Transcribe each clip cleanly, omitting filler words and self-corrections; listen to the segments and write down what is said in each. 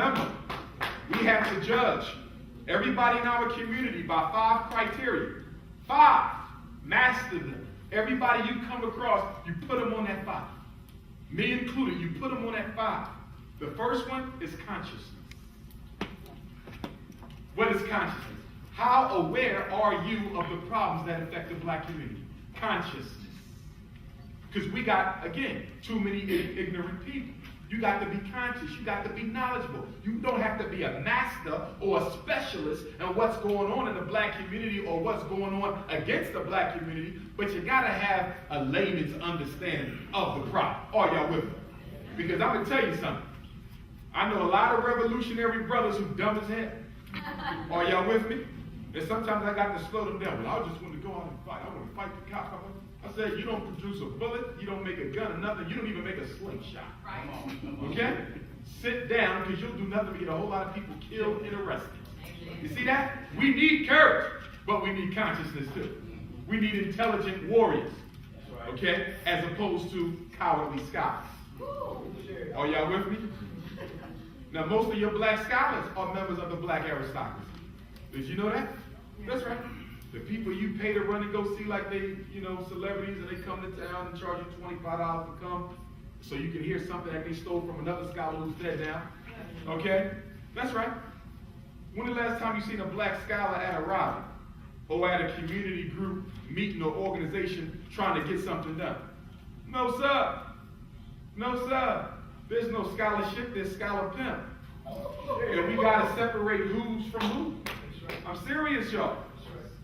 Remember, we have to judge everybody in our community by 5 criteria. 5. Master them. Everybody you come across, you put them on that 5. Me included, you put them on that 5. The first one is consciousness. What is consciousness? How aware are you of the problems that affect the black community? Consciousness. Because we got, again, too many ignorant people. You got to be conscious. You got to be knowledgeable. You don't have to be a master or a specialist in what's going on in the black community or what's going on against the black community, but you got to have a layman's understanding of the problem. Are y'all with me? Because I'm going to tell you something. I know a lot of revolutionary brothers who dumb as hell. Are y'all with me? And sometimes I got to slow them down. Well, I just want to go out and fight. I want to fight the cops. I said, you don't produce a bullet, you don't make a gun or nothing, you don't even make a slingshot. Right. Okay? Sit down, because you'll do nothing to get a whole lot of people killed and arrested. You see that? We need courage, but we need consciousness too. We need intelligent warriors, okay, as opposed to cowardly scholars. Are y'all with me? Now, most of your black scholars are members of the black aristocracy. Did you know that? That's right. The people you pay to run and go see like they, celebrities, and they come to town and charge you $25 to come so you can hear something that they stole from another scholar who's dead now. Okay? That's right. When the last time you seen a black scholar at a rally or at a community group meeting or organization trying to get something done? No, sir. No, sir. There's no scholarship, there's scholar pimp. And we got to separate who's from who. I'm serious, y'all.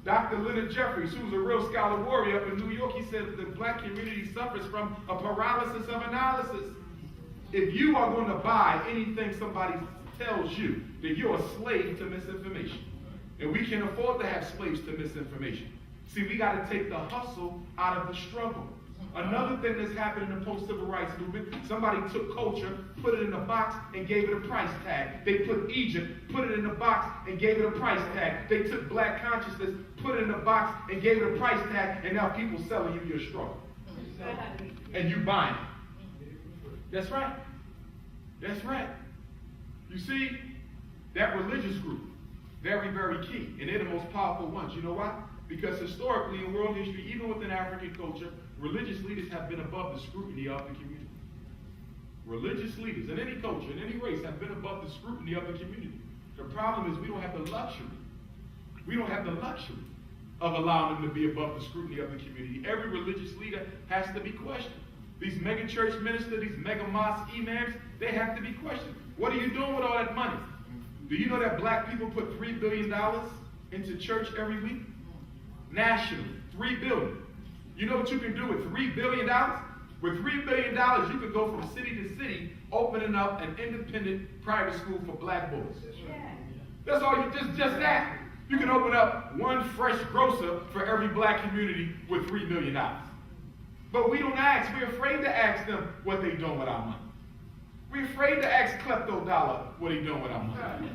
Dr. Leonard Jeffries, who's a real scholar warrior up in New York, he said the black community suffers from a paralysis of analysis. If you are going to buy anything somebody tells you, then you're a slave to misinformation. And we can't afford to have slaves to misinformation. See, we got to take the hustle out of the struggle. Another thing that's happened in the post-civil rights movement, somebody took culture, put it in a box, and gave it a price tag. They put Egypt, put it in a box, and gave it a price tag. They took black consciousness, put it in a box, and gave it a price tag, and now people selling you your struggle. And you buying it. That's right. That's right. You see, that religious group, very, very key. And they're the most powerful ones. You know why? Because historically in world history, even within African culture, religious leaders have been above the scrutiny of the community. Religious leaders in any culture, in any race, have been above the scrutiny of the community. The problem is we don't have the luxury. We don't have the luxury of allowing them to be above the scrutiny of the community. Every religious leader has to be questioned. These mega church ministers, these mega mosque imams, they have to be questioned. What are you doing with all that money? Do you know that black people put $3 billion into church every week? Nationally, $3 billion. You know what you can do with $3 billion? With $3 billion, you could go from city to city, opening up an independent private school for black boys. That's all you, just that. You can open up one fresh grocer for every black community with $3 million. But we don't ask. We're afraid to ask them what they're doing with our money. We're afraid to ask Klepto Dollar what he's doing with our money.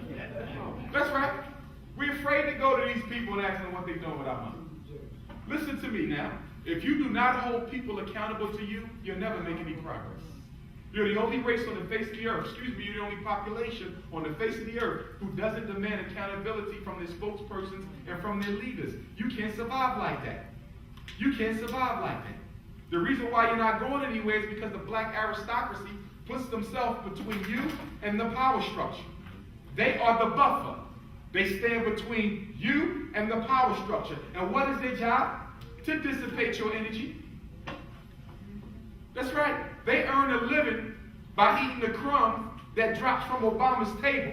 That's right. We're afraid to go to these people and ask them what they're doing with our money. Listen to me now. If you do not hold people accountable to you, you'll never make any progress. You're the only race on the face of the earth, you're the only population on the face of the earth who doesn't demand accountability from their spokespersons and from their leaders. You can't survive like that. You can't survive like that. The reason why you're not going anywhere is because the black aristocracy puts themselves between you and the power structure. They are the buffer. They stand between you and the power structure. And what is their job? To dissipate your energy. That's right. They earn a living by eating the crumbs that drops from Obama's table.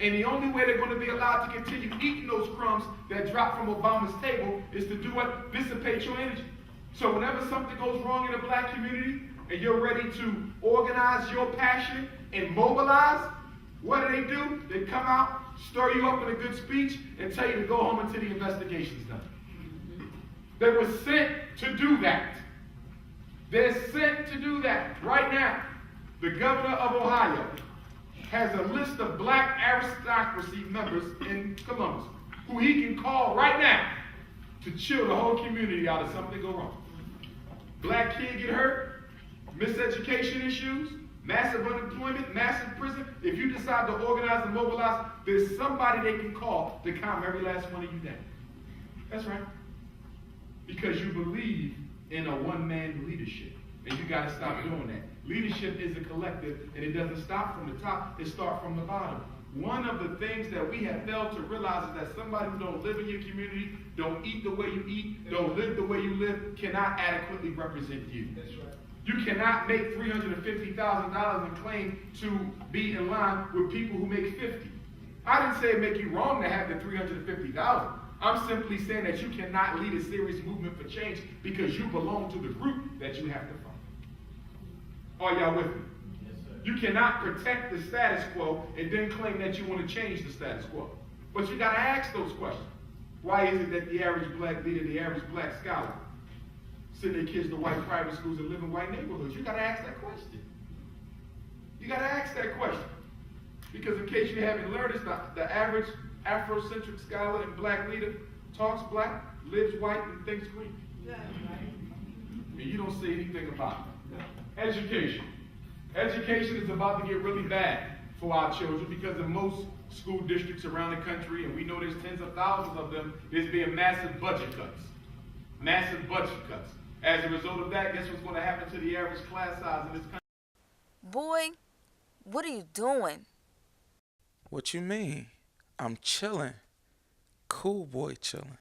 And the only way they're going to be allowed to continue eating those crumbs that drop from Obama's table is to do what? Dissipate your energy. So whenever something goes wrong in the black community and you're ready to organize your passion and mobilize, what do? They come out, stir you up in a good speech, and tell you to go home until the investigation's done. They were sent to do that. They're sent to do that. Right now, the governor of Ohio has a list of black aristocracy members in Columbus who he can call right now to chill the whole community out if something go wrong. Black kid get hurt, miseducation issues, massive unemployment, massive prison. If you decide to organize and mobilize, there's somebody they can call to calm every last one of you down. That's right. Because you believe in a one-man leadership. And you got to stop doing that. Leadership is a collective, and it doesn't stop from the top, it starts from the bottom. One of the things that we have failed to realize is that somebody who don't live in your community, don't eat the way you eat, don't live the way you live, cannot adequately represent you. That's right. You cannot make $350,000 and claim to be in line with people who make 50. I didn't say it make you wrong to have the $350,000. I'm simply saying that you cannot lead a serious movement for change because you belong to the group that you have to fight. Are y'all with me? Yes, sir. You cannot protect the status quo and then claim that you want to change the status quo. But you got to ask those questions. Why is it that the average black leader, the average black scholar, send their kids to white private schools and live in white neighborhoods? You got to ask that question. You got to ask that question. Because in case you haven't learned, it's the average Afrocentric scholar and black leader talks black, lives white, and thinks green. Yeah, right. And you don't say anything about it. No. Education. Education is about to get really bad for our children because in most school districts around the country, and we know there's tens of thousands of them, there's being massive budget cuts. Massive budget cuts. As a result of that, guess what's going to happen to the average class size in this country? Boy, what are you doing? What you mean? I'm chilling. Cool boy chilling.